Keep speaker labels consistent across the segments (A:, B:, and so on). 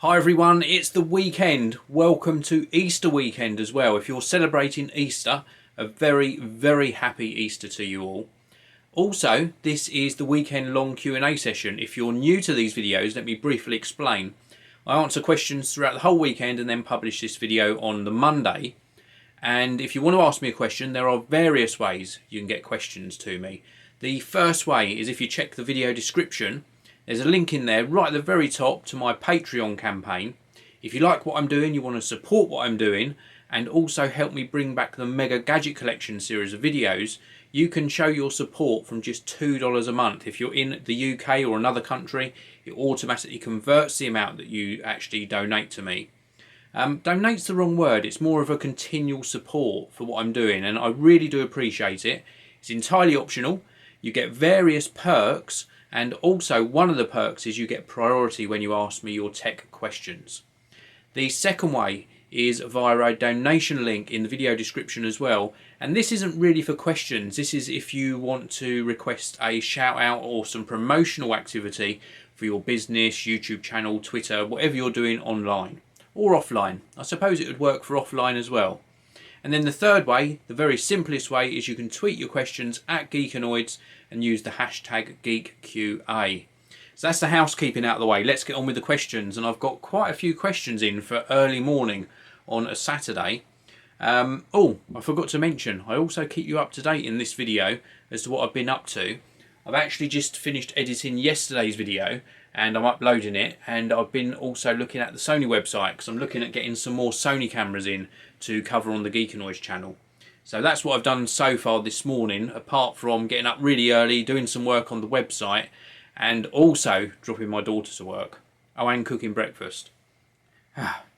A: Hi everyone, it's the weekend. Welcome to Easter weekend as well. If you're celebrating Easter, a very happy Easter to you all. Also, this is the weekend long Q&A session. If you're new to these videos, let me briefly explain. I answer questions throughout the whole weekend and then publish this video on the Monday. And if you want to ask me a question, there are various ways you can get questions to me. The first way is if you check the video description. There's a link in there right at the very top to my Patreon campaign. If you like what I'm doing, you want to support what I'm doing, and also help me bring back the Mega Gadget Collection series of videos, you can show your support from just $2 a month. If you're in the UK or another country, it automatically converts the amount that you actually donate to me. Donate's the wrong word, it's more of a continual support for what I'm doing, and I really do appreciate it. It's entirely optional. You get various perks, and also one of the perks is you get priority when you ask me your tech questions. The second way is via a donation link in the video description as well, and this isn't really for questions. This is if you want to request a shout out or some promotional activity for your business, YouTube channel, Twitter, whatever you're doing online or offline. I suppose it would work for offline as well. And then the third way, the very simplest way, is you can tweet your questions at Geekanoids and use the hashtag GeekQA. So that's the housekeeping out of the way. Let's get on with the questions. And I've got quite a few questions in for early morning on a Saturday. Oh, I forgot to mention, I also keep you up to date in this video as to what I've been up to. I've actually just finished editing yesterday's video and I'm uploading it, and I've been also looking at the Sony website because I'm looking at getting some more Sony cameras in to cover on the Geekanoids channel. So that's what I've done so far this morning, apart from getting up really early, doing some work on the website, and also dropping my daughter to work. Oh, and cooking breakfast.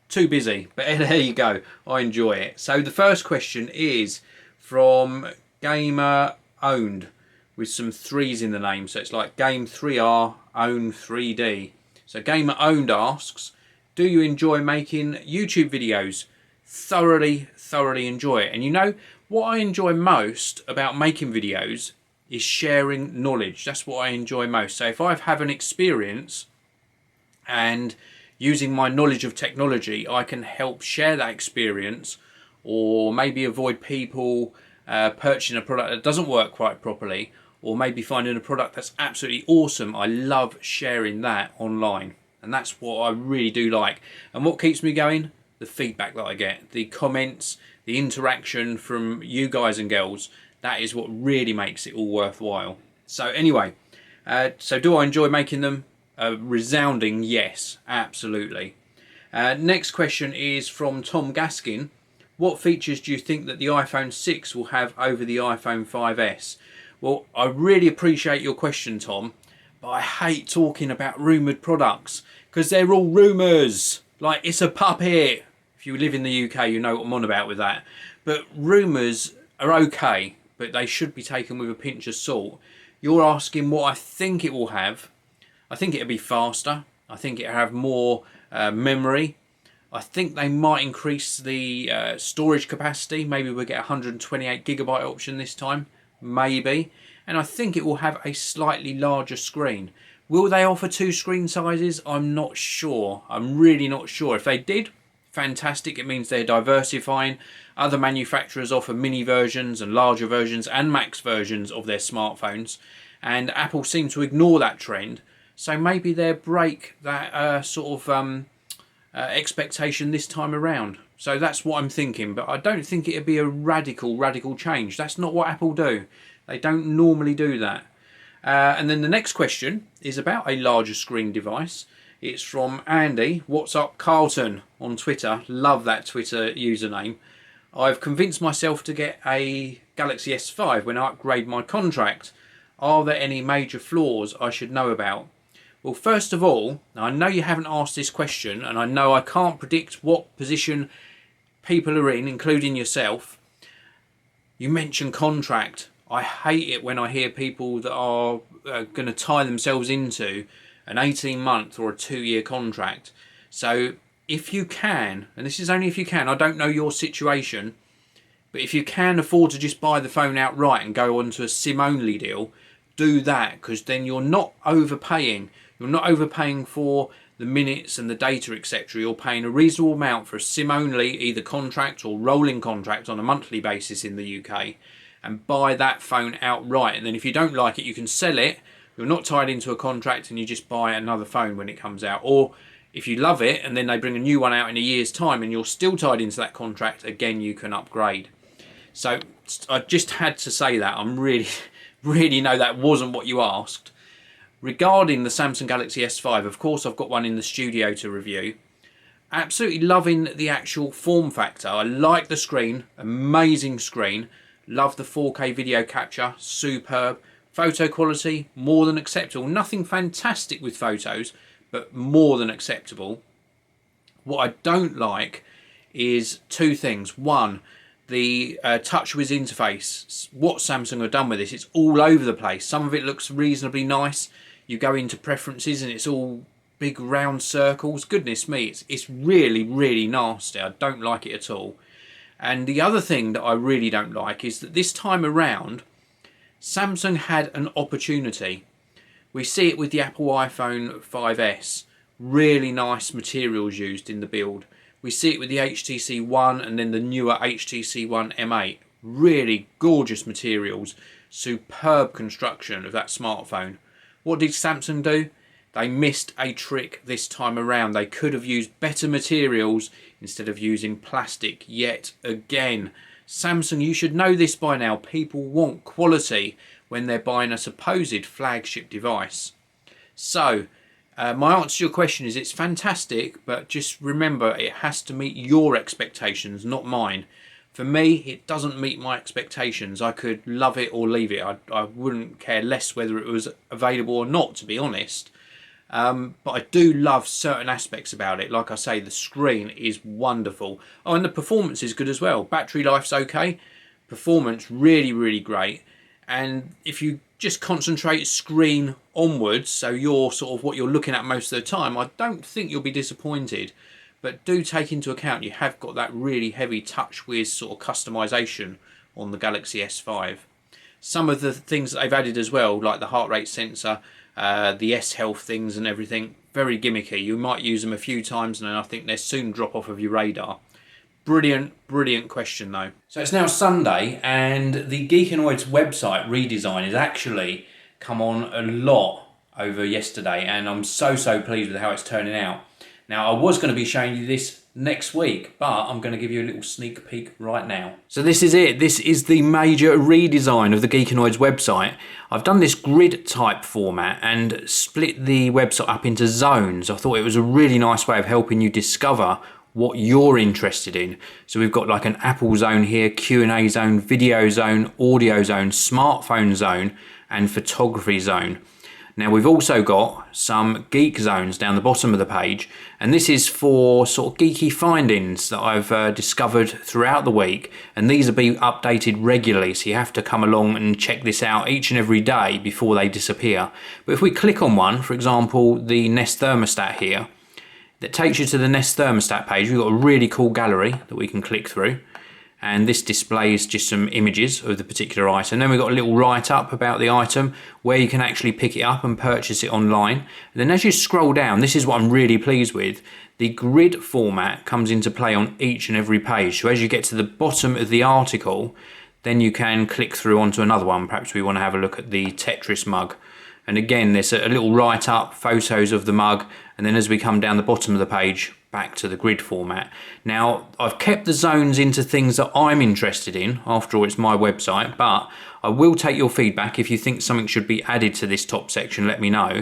A: Too busy, but there you go. I enjoy it. So the first question is from Gamer Owned, with some threes in the name. So it's like Game 3R, Own 3D. So Gamer Owned asks, do you enjoy making YouTube videos? Thoroughly enjoy it. And you know, what I enjoy most about making videos is sharing knowledge. That's what I enjoy most. So if I have an experience and using my knowledge of technology, I can help share that experience, or maybe avoid people purchasing a product that doesn't work quite properly, or maybe finding a product that's absolutely awesome. I love sharing that online, and that's what I really do like. And what keeps me going? The feedback that I get, the comments, the interaction from you guys and girls. That is what really makes it all worthwhile. So anyway, so do I enjoy making them? A resounding yes, absolutely. Next question is from Tom Gaskin. What features do you think that the iPhone 6 will have over the iPhone 5S? Well, I really appreciate your question, Tom, but I hate talking about rumoured products because they're all rumours. Like, it's a puppet. If you live in the UK, you know what I'm on about with that. But rumours are okay, but they should be taken with a pinch of salt. You're asking what I think it will have. I think it'll be faster. I think it'll have more memory. I think they might increase the storage capacity. Maybe we'll get a 128 gigabyte option this time. Maybe. And I think it will have a slightly larger screen. Will they offer two screen sizes? I'm not sure. I'm really not sure. If they did, fantastic. It means they're diversifying. Other manufacturers offer mini versions and larger versions and max versions of their smartphones, and Apple seem to ignore that trend. So maybe they'll break that sort of expectation this time around. So that's what I'm thinking, but I don't think it'd be a radical change. That's not what Apple do. They don't normally do that. And then the next question is about a larger screen device. It's from Andy. What's up, Carlton, on Twitter. Love that Twitter username. I've convinced myself to get a Galaxy S5 when I upgrade my contract. Are there any major flaws I should know about? Well, first of all, I know you haven't asked this question, and I know I can't predict what position people are in, including yourself. You mentioned contract. I hate it when I hear people that are going to tie themselves into an 18-month or a 2-year contract. So if you can, and this is only if you can, I don't know your situation, but if you can afford to just buy the phone outright and go on to a SIM-only deal, do that, because then you're not overpaying. You're not overpaying for the minutes and the data, etc., you're paying a reasonable amount for a SIM only, either contract or rolling contract on a monthly basis in the UK, and buy that phone outright. And then if you don't like it, you can sell it. You're not tied into a contract, and you just buy another phone when it comes out. Or if you love it and then they bring a new one out in a year's time and you're still tied into that contract, again, you can upgrade. So I just had to say that. I'm really know that wasn't what you asked. Regarding the Samsung Galaxy S5, of course, I've got one in the studio to review. Absolutely loving the actual form factor. I like the screen, amazing screen. Love the 4K video capture, superb. Photo quality, more than acceptable. Nothing fantastic with photos, but more than acceptable. What I don't like is two things. One, the TouchWiz interface. What Samsung have done with this, it's all over the place. Some of it looks reasonably nice. You go into preferences and it's all big round circles. Goodness me, it's really nasty. I don't like it at all. And the other thing that I really don't like is that this time around, Samsung had an opportunity. We see it with the Apple iPhone 5S. Really nice materials used in the build. We see it with the HTC One and then the newer HTC One M8. Really gorgeous materials. Superb construction of that smartphone. What did Samsung do? They missed a trick this time around. They could have used better materials instead of using plastic yet again. Samsung, you should know this by now. People want quality when they're buying a supposed flagship device. So, my answer to your question is it's fantastic, but just remember it has to meet your expectations, not mine. For me, it doesn't meet my expectations. I could love it or leave it. I wouldn't care less whether it was available or not, to be honest. But I do love certain aspects about it. Like I say, the screen is wonderful. Oh, and the performance is good as well. Battery life's okay. Performance really great. And if you just concentrate screen onwards, so you're sort of what you're looking at most of the time, I don't think you'll be disappointed. But do take into account you have got that really heavy TouchWiz sort of customization on the Galaxy S5. Some of the things that they've added as well, like the heart rate sensor, the S-Health things and everything, very gimmicky. You might use them a few times and then I think they'll soon drop off of your radar. Brilliant question though. So it's now Sunday and the Geekanoids website redesign has actually come on a lot over yesterday, and I'm so pleased with how it's turning out. Now, I was going to be showing you this next week, but I'm going to give you a little sneak peek right now. So this is it. This is the major redesign of the Geekanoids website. I've done this grid type format and split the website up into zones. I thought it was a really nice way of helping you discover what you're interested in. So we've got like an Apple zone here, Q&A zone, video zone, audio zone, smartphone zone, and photography zone. Now we've also got some geek zones down the bottom of the page, and this is for sort of geeky findings that I've discovered throughout the week, and these will be updated regularly, so you have to come along and check this out each and every day before they disappear. But if we click on one, for example the Nest thermostat here, that takes you to the Nest thermostat page. We've got a really cool gallery that we can click through, and this displays just some images of the particular item. Then we've got a little write-up about the item where you can actually pick it up and purchase it online. And then as you scroll down, this is what I'm really pleased with, the grid format comes into play on each and every page. So as you get to the bottom of the article, then you can click through onto another one. Perhaps we want to have a look at the Tetris mug. And again, there's a little write-up, photos of the mug, and then as we come down the bottom of the page, back to the grid format. Now, I've kept the zones into things that I'm interested in. After all, it's my website, but I will take your feedback. If you think something should be added to this top section, let me know.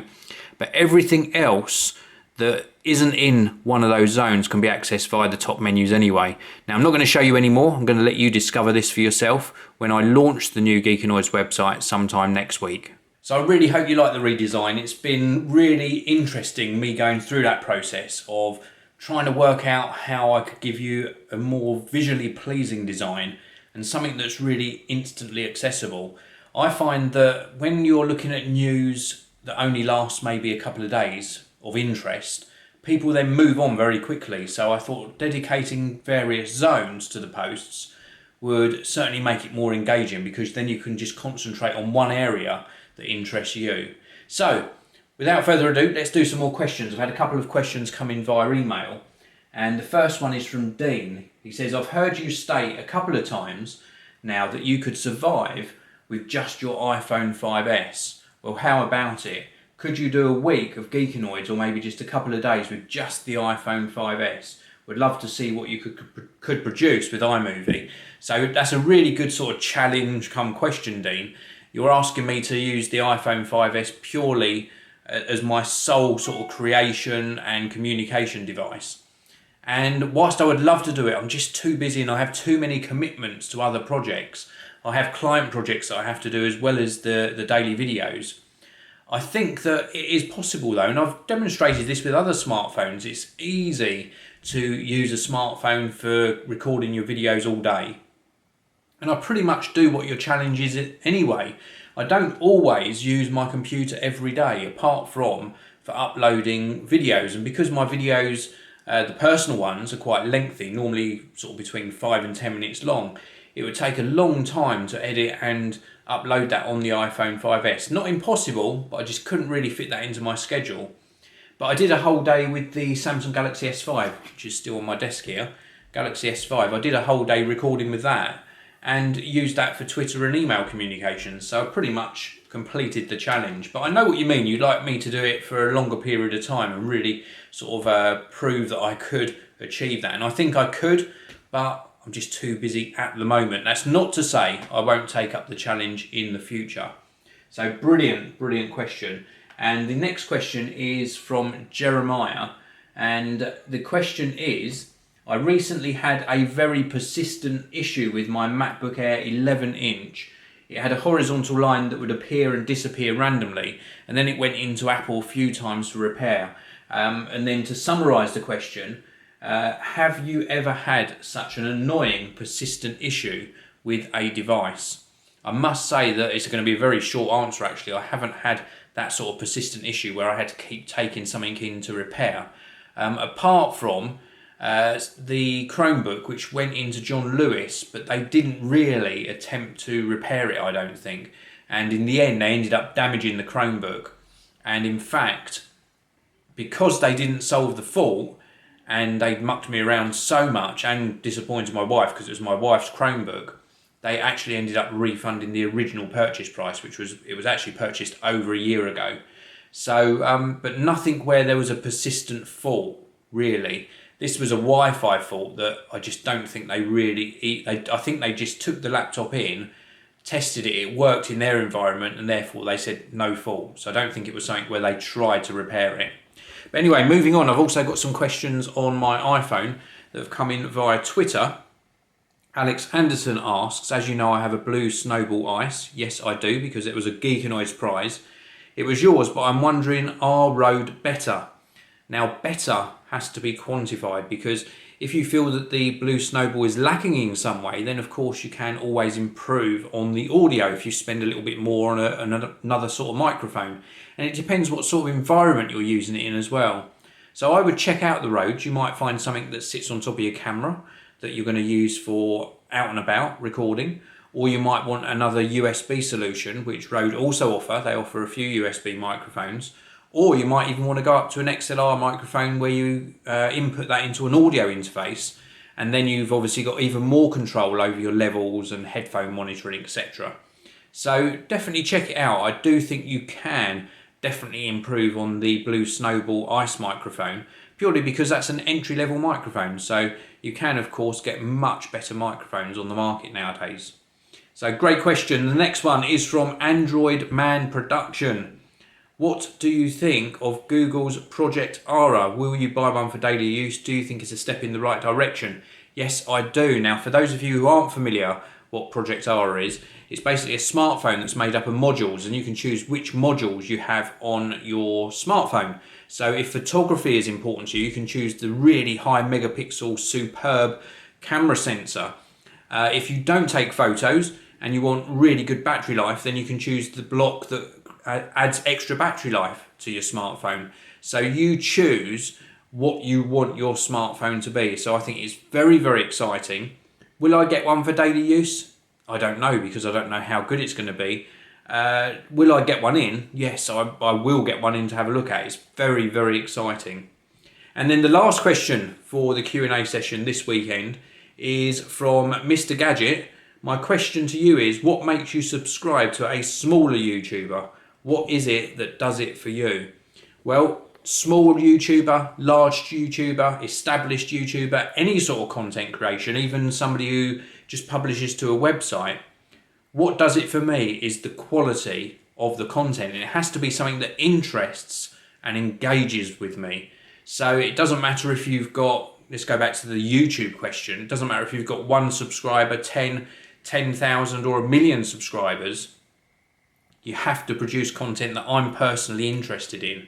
A: But everything else that isn't in one of those zones can be accessed via the top menus anyway. Now, I'm not going to show you any more. I'm going to let you discover this for yourself when I launch the new Geekanoids website sometime next week. So I really hope you like the redesign. It's been really interesting, me going through that process of trying to work out how I could give you a more visually pleasing design and something that's really instantly accessible. I find that when you're looking at news that only lasts maybe a couple of days of interest, people then move on very quickly. So I thought dedicating various zones to the posts would certainly make it more engaging, because then you can just concentrate on one area that interests you. So, without further ado, let's do some more questions. I've had a couple of questions come in via email, and the first one is from Dean. He says, I've heard you state a couple of times now that you could survive with just your iPhone 5S. Well, how about it? Could you do a week of Geekanoids, or maybe just a couple of days with just the iPhone 5S? Would love to see what you could produce with iMovie. So that's a really good sort of challenge come question, Dean. You're asking me to use the iPhone 5S purely as my sole sort of creation and communication device. And whilst I would love to do it, I'm just too busy and I have too many commitments to other projects. I have client projects that I have to do as well as the daily videos. I think that it is possible though, and I've demonstrated this with other smartphones. It's easy to use a smartphone for recording your videos all day. And I pretty much do what your challenge is anyway. I don't always use my computer every day, apart from for uploading videos. And because my videos, the personal ones, are quite lengthy, normally sort of between 5 and 10 minutes long, it would take a long time to edit and upload that on the iPhone 5S. Not impossible, but I just couldn't really fit that into my schedule. But I did a whole day with the Samsung Galaxy S5, which is still on my desk here, Galaxy S5. I did a whole day recording with that and used that for Twitter and email communications. So I pretty much completed the challenge. But I know what you mean. You'd like me to do it for a longer period of time and really sort of prove that I could achieve that. And I think I could, but I'm just too busy at the moment. That's not to say I won't take up the challenge in the future. So brilliant question. And the next question is from Jeremiah. And the question is, I recently had a very persistent issue with my MacBook Air 11-inch. It had a horizontal line that would appear and disappear randomly, and then it went into Apple a few times for repair. And then to summarise the question, have you ever had such an annoying, persistent issue with a device? I must say that it's going to be a very short answer actually. I haven't had that sort of persistent issue where I had to keep taking something in to repair. Apart from the Chromebook, which went into John Lewis, but they didn't really attempt to repair it, I don't think. And in the end, they ended up damaging the Chromebook. And in fact, because they didn't solve the fault, and they'd mucked me around so much and disappointed my wife because it was my wife's Chromebook, they actually ended up refunding the original purchase price, which was actually purchased over a year ago. So, but nothing where there was a persistent fault, really. This was a Wi-Fi fault that I just don't think they really... I think they just took the laptop in, tested it, it worked in their environment, and therefore they said no fault. So I don't think it was something where they tried to repair it. But anyway, moving on, I've also got some questions on my iPhone that have come in via Twitter. Alex Anderson asks, as you know, I have a blue Snowball Ice. Yes, I do, because it was a Geekanoids prize. It was yours, but I'm wondering, are Rode better? Now, better has to be quantified, because if you feel that the blue Snowball is lacking in some way, then of course you can always improve on the audio if you spend a little bit more on another sort of microphone. And it depends what sort of environment you're using it in as well. So I would check out the Rode. You might find something that sits on top of your camera that you're going to use for out and about recording, or you might want another USB solution, which Rode also offer. They offer a few USB microphones, or you might even want to go up to an XLR microphone where you input that into an audio interface, and then you've obviously got even more control over your levels and headphone monitoring, etc. So definitely check it out. I do think you can definitely improve on the blue Snowball Ice microphone, purely because that's an entry-level microphone. So you can, of course, get much better microphones on the market nowadays. So great question. The next one is from Android Man Production. What do you think of Google's Project Ara? Will you buy one for daily use? Do you think it's a step in the right direction? Yes, I do. Now, for those of you who aren't familiar what Project Ara is, it's basically a smartphone that's made up of modules, and you can choose which modules you have on your smartphone. So if photography is important to you, you can choose the really high megapixel superb camera sensor. If you don't take photos and you want really good battery life, then you can choose the block that adds extra battery life to your smartphone. So you choose what you want your smartphone to be. So I think it's very, very exciting. Will I get one for daily use? I don't know, because I don't know how good it's going to be. Will I get one in? Yes, I will get one in to have a look at. It's very, very exciting. And then the last question for the Q&A session this weekend is from Mr. Gadget. My question to you is, what makes you subscribe to a smaller YouTuber? What is it that does it for you? Well, small YouTuber, large YouTuber, established YouTuber, any sort of content creation, even somebody who just publishes to a website, what does it for me is the quality of the content. It has to be something that interests and engages with me. So it doesn't matter if you've got, let's go back to the YouTube question, it doesn't matter if you've got 1 subscriber, 10,000 or 1 million subscribers. You have to produce content that I'm personally interested in.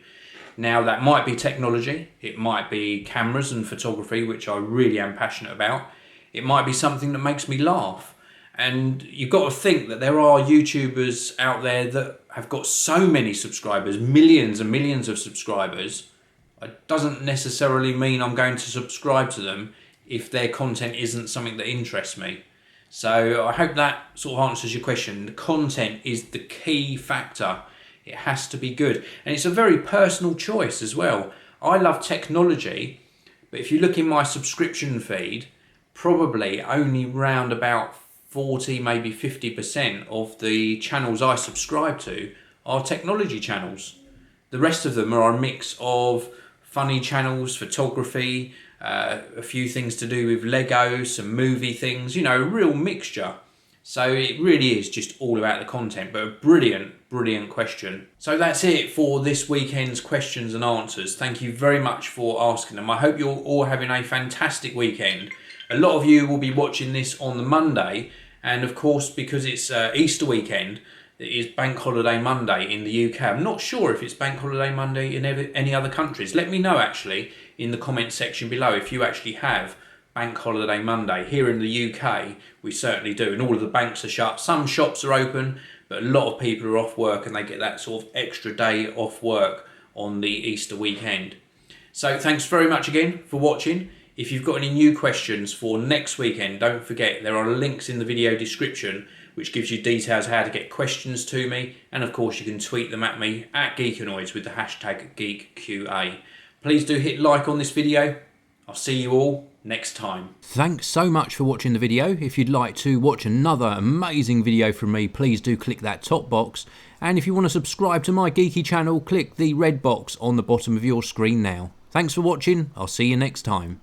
A: Now that might be technology, it might be cameras and photography, which I really am passionate about. It might be something that makes me laugh. And you've got to think that there are YouTubers out there that have got so many subscribers, millions and millions of subscribers. It doesn't necessarily mean I'm going to subscribe to them if their content isn't something that interests me. So I hope that sort of answers your question. The content is the key factor. It has to be good. And it's a very personal choice as well. I love technology, but if you look in my subscription feed, probably only round about 40, maybe 50% of the channels I subscribe to are technology channels. The rest of them are a mix of funny channels, photography, a few things to do with Lego, some movie things, a real mixture. So it really is just all about the content, but a brilliant, brilliant question. So that's it for this weekend's questions and answers. Thank you very much for asking them. I hope you're all having a fantastic weekend. A lot of you will be watching this on the Monday, and of course, because it's Easter weekend, it is Bank Holiday Monday in the UK. I'm not sure if it's Bank Holiday Monday in any other countries. Let me know actually in the comment section below if you actually have Bank Holiday Monday. Here in the UK, we certainly do, and all of the banks are shut. Some shops are open, but a lot of people are off work and they get that sort of extra day off work on the Easter weekend. So thanks very much again for watching. If you've got any new questions for next weekend, don't forget there are links in the video description which gives you details how to get questions to me, and of course you can tweet them at me at Geekanoids with the hashtag GeekQA. Please do hit like on this video. I'll see you all next time. Thanks so much for watching the video. If you'd like to watch another amazing video from me, please do click that top box. And if you want to subscribe to my geeky channel, click the red box on the bottom of your screen now. Thanks for watching. I'll see you next time.